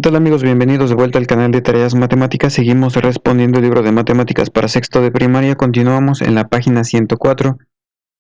tal amigos? Bienvenidos de vuelta al canal de Tareas Matemáticas. Seguimos respondiendo el libro de matemáticas para sexto de primaria. Continuamos en la página 104.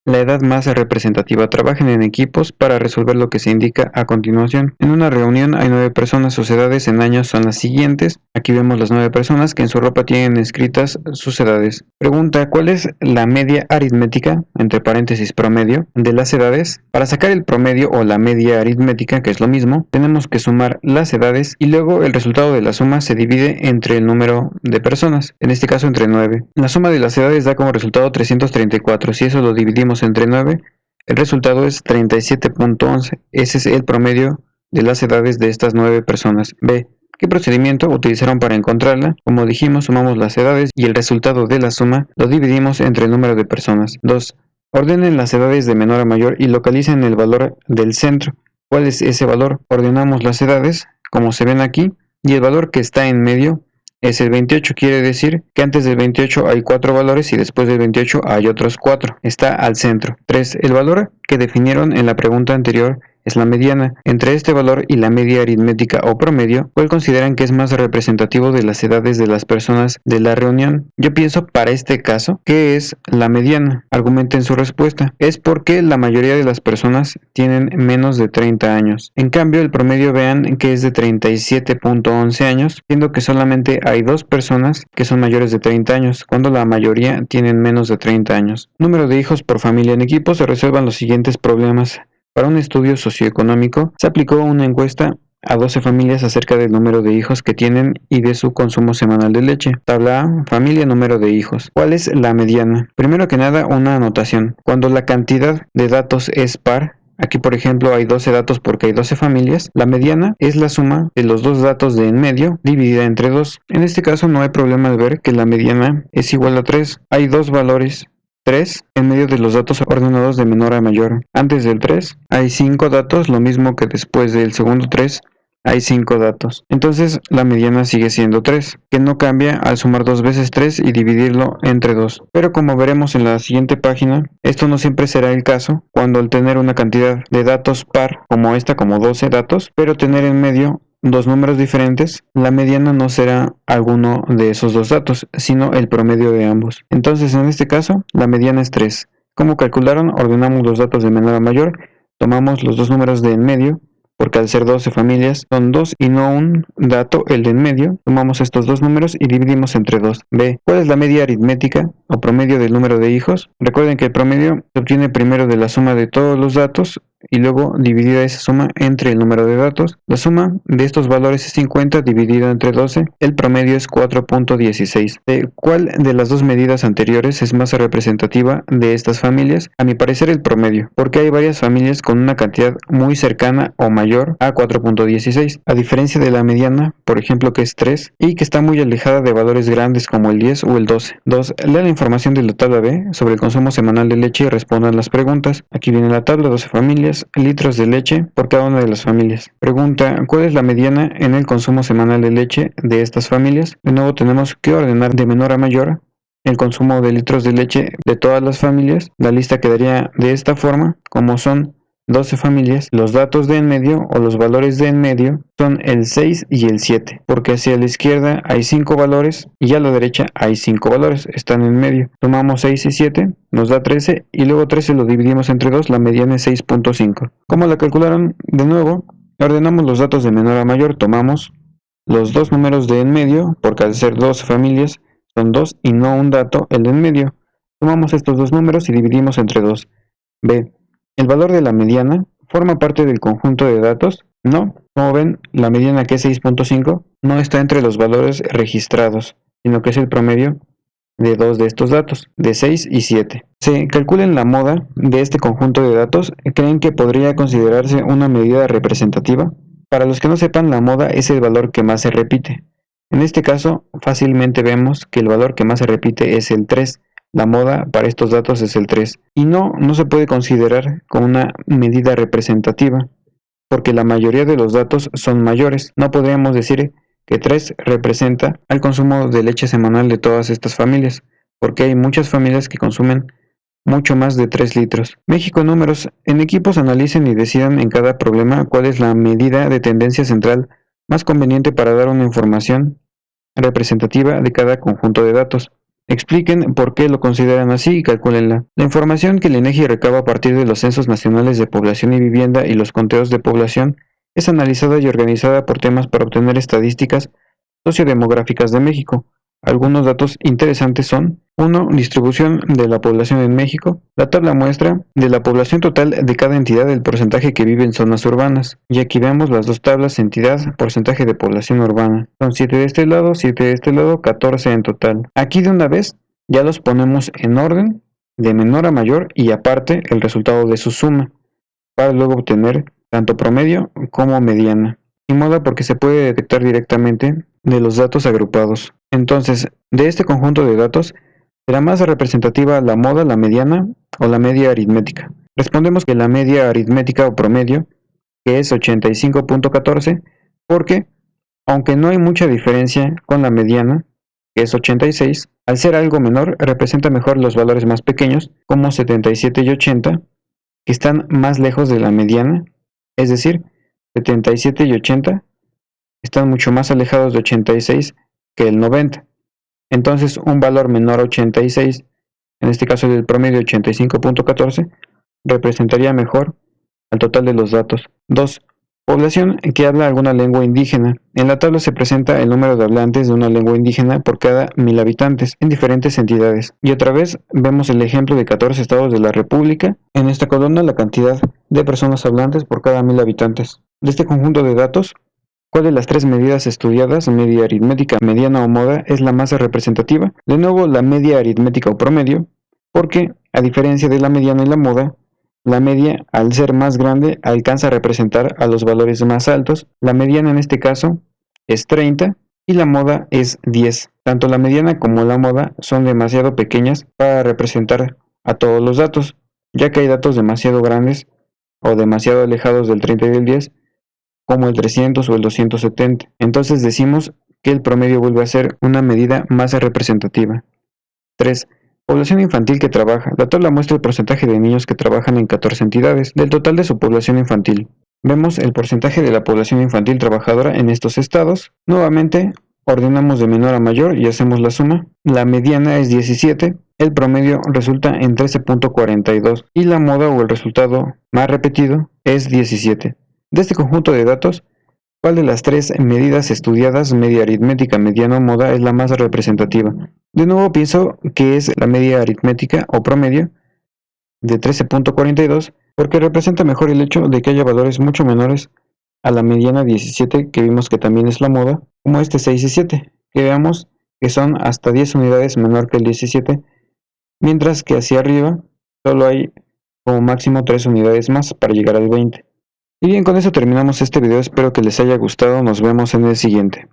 La edad más representativa. Trabajen en equipos para resolver lo que se indica a continuación. En una reunión hay 9 personas. Sus edades en años son las siguientes. Aquí vemos las 9 personas que en su ropa tienen escritas sus edades. Pregunta: ¿cuál es la media aritmética, entre paréntesis promedio, de las edades? Para sacar el promedio o la media aritmética, que es lo mismo, tenemos que sumar las edades y luego el resultado de la suma se divide entre el número de personas, en este caso entre 9. La suma de las edades da como resultado 334. Si eso lo dividimos entre 9, el resultado es 37.11. Ese es el promedio de las edades de estas 9 personas. B. ¿Qué procedimiento utilizaron para encontrarla? Como dijimos, sumamos las edades y el resultado de la suma lo dividimos entre el número de personas. 2. Ordenen las edades de menor a mayor y localicen el valor del centro. ¿Cuál es ese valor? Ordenamos las edades, como se ven aquí, y el valor que está en medio es el 28, quiere decir que antes del 28 hay 4 valores y después del 28 hay otros 4. Está al centro. 3. El valor que definieron en la pregunta anterior es la mediana. Entre este valor y la media aritmética o promedio, ¿cuál consideran que es más representativo de las edades de las personas de la reunión? Yo pienso para este caso que es la mediana. Argumenten su respuesta. Es porque la mayoría de las personas tienen menos de 30 años. En cambio, el promedio vean que es de 37.11 años, siendo que solamente hay 2 personas que son mayores de 30 años, cuando la mayoría tienen menos de 30 años. Número de hijos por familia. En equipo se resuelvan los siguientes problemas. Para un estudio socioeconómico, se aplicó una encuesta a 12 familias acerca del número de hijos que tienen y de su consumo semanal de leche. Tabla A, familia, número de hijos. ¿Cuál es la mediana? Primero que nada, una anotación. Cuando la cantidad de datos es par, aquí por ejemplo hay 12 datos porque hay 12 familias, la mediana es la suma de los 2 datos de en medio dividida entre 2. En este caso no hay problema de ver que la mediana es igual a 3. Hay 2 valores. 3 en medio de los datos ordenados de menor a mayor. Antes del 3 hay 5 datos, lo mismo que después del segundo 3 hay 5 datos. Entonces la mediana sigue siendo 3, que no cambia al sumar 2 veces 3 y dividirlo entre 2. Pero como veremos en la siguiente página, esto no siempre será el caso cuando al tener una cantidad de datos par, como esta, como 12 datos, pero tener en medio 2 números diferentes, la mediana no será alguno de esos 2 datos, sino el promedio de ambos. Entonces en este caso, la mediana es 3. ¿Cómo calcularon? Ordenamos los datos de menor a mayor, tomamos los 2 números de en medio, porque al ser 12 familias son 2 y no un dato, el de en medio. Tomamos estos 2 números y dividimos entre 2. B. ¿Cuál es la media aritmética o promedio del número de hijos? Recuerden que el promedio se obtiene primero de la suma de todos los datos y luego dividida esa suma entre el número de datos. La suma de estos valores es 50 dividido entre 12. El promedio es 4.16. ¿Cuál de las dos medidas anteriores es más representativa de estas familias? A mi parecer el promedio, porque hay varias familias con una cantidad muy cercana o mayor a 4.16, a diferencia de la mediana, por ejemplo, que es 3 y que está muy alejada de valores grandes como el 10 o el 12. 2. Lea la información de la tabla B sobre el consumo semanal de leche y respondan las preguntas. Aquí viene la tabla, 12 familias, litros de leche por cada una de las familias. Pregunta: ¿cuál es la mediana en el consumo semanal de leche de estas familias? De nuevo tenemos que ordenar de menor a mayor el consumo de litros de leche de todas las familias. La lista quedaría de esta forma: como son 12 familias, los datos de en medio o los valores de en medio son el 6 y el 7, porque hacia la izquierda hay 5 valores y a la derecha hay 5 valores, están en medio. Tomamos 6 y 7, nos da 13 y luego 13 lo dividimos entre 2, la mediana es 6.5. ¿Cómo la calcularon? De nuevo, ordenamos los datos de menor a mayor, tomamos los 2 números de en medio, porque al ser 12 familias son 2 y no un dato, el de en medio. Tomamos estos 2 números y dividimos entre 2. B. ¿El valor de la mediana forma parte del conjunto de datos? No. Como ven, la mediana, que es 6.5, no está entre los valores registrados, sino que es el promedio de 2 de estos datos, de 6 y 7. Se calculen la moda de este conjunto de datos. ¿Creen que podría considerarse una medida representativa? Para los que no sepan, la moda es el valor que más se repite. En este caso, fácilmente vemos que el valor que más se repite es el 3. La moda para estos datos es el 3. Y no se puede considerar como una medida representativa, porque la mayoría de los datos son mayores. No podríamos decir que 3 representa al consumo de leche semanal de todas estas familias, porque hay muchas familias que consumen mucho más de 3 litros. México, números. En equipos analicen y decidan en cada problema cuál es la medida de tendencia central más conveniente para dar una información representativa de cada conjunto de datos. Expliquen por qué lo consideran así y calcúlenla. La información que el INEGI recaba a partir de los censos nacionales de población y vivienda y los conteos de población es analizada y organizada por temas para obtener estadísticas sociodemográficas de México. Algunos datos interesantes son: 1. Distribución de la población en México. La tabla muestra de la población total de cada entidad el porcentaje que vive en zonas urbanas. Y aquí vemos las dos tablas: entidad, porcentaje de población urbana. Son 7 de este lado, 7 de este lado, 14 en total. Aquí de una vez ya los ponemos en orden, de menor a mayor, y aparte el resultado de su suma, para luego obtener tanto promedio como mediana. Y moda porque se puede detectar directamente de los datos agrupados. Entonces, de este conjunto de datos, ¿será más representativa la moda, la mediana o la media aritmética? Respondemos que la media aritmética o promedio, que es 85.14, porque, aunque no hay mucha diferencia con la mediana, que es 86, al ser algo menor, representa mejor los valores más pequeños, como 77 y 80, que están más lejos de la mediana, es decir, 77 y 80 están mucho más alejados de 86 que el 90. Entonces, un valor menor a 86, en este caso del promedio 85.14, representaría mejor al total de los datos. 2. Población que habla alguna lengua indígena. En la tabla se presenta el número de hablantes de una lengua indígena por cada 1000 habitantes en diferentes entidades. Y otra vez vemos el ejemplo de 14 estados de la República. En esta columna la cantidad de personas hablantes por cada 1000 habitantes. De este conjunto de datos, ¿cuál de las tres medidas estudiadas, media aritmética, mediana o moda, es la más representativa? De nuevo, la media aritmética o promedio, porque, a diferencia de la mediana y la moda, la media, al ser más grande, alcanza a representar a los valores más altos. La mediana en este caso es 30 y la moda es 10. Tanto la mediana como la moda son demasiado pequeñas para representar a todos los datos, ya que hay datos demasiado grandes o demasiado alejados del 30 y del 10, como el 300 o el 270. Entonces decimos que el promedio vuelve a ser una medida más representativa. 3. Población infantil que trabaja. La tabla muestra el porcentaje de niños que trabajan en 14 entidades del total de su población infantil. Vemos el porcentaje de la población infantil trabajadora en estos estados. Nuevamente, ordenamos de menor a mayor y hacemos la suma. La mediana es 17, el promedio resulta en 13.42 y la moda o el resultado más repetido es 17. De este conjunto de datos, ¿cuál de las tres medidas estudiadas, media aritmética, mediana o moda, es la más representativa? De nuevo pienso que es la media aritmética o promedio de 13.42 porque representa mejor el hecho de que haya valores mucho menores a la mediana 17, que vimos que también es la moda, como este 6 y 7, que veamos que son hasta 10 unidades menor que el 17, mientras que hacia arriba solo hay como máximo 3 unidades más para llegar al 20. Y bien, con eso terminamos este video, espero que les haya gustado, nos vemos en el siguiente.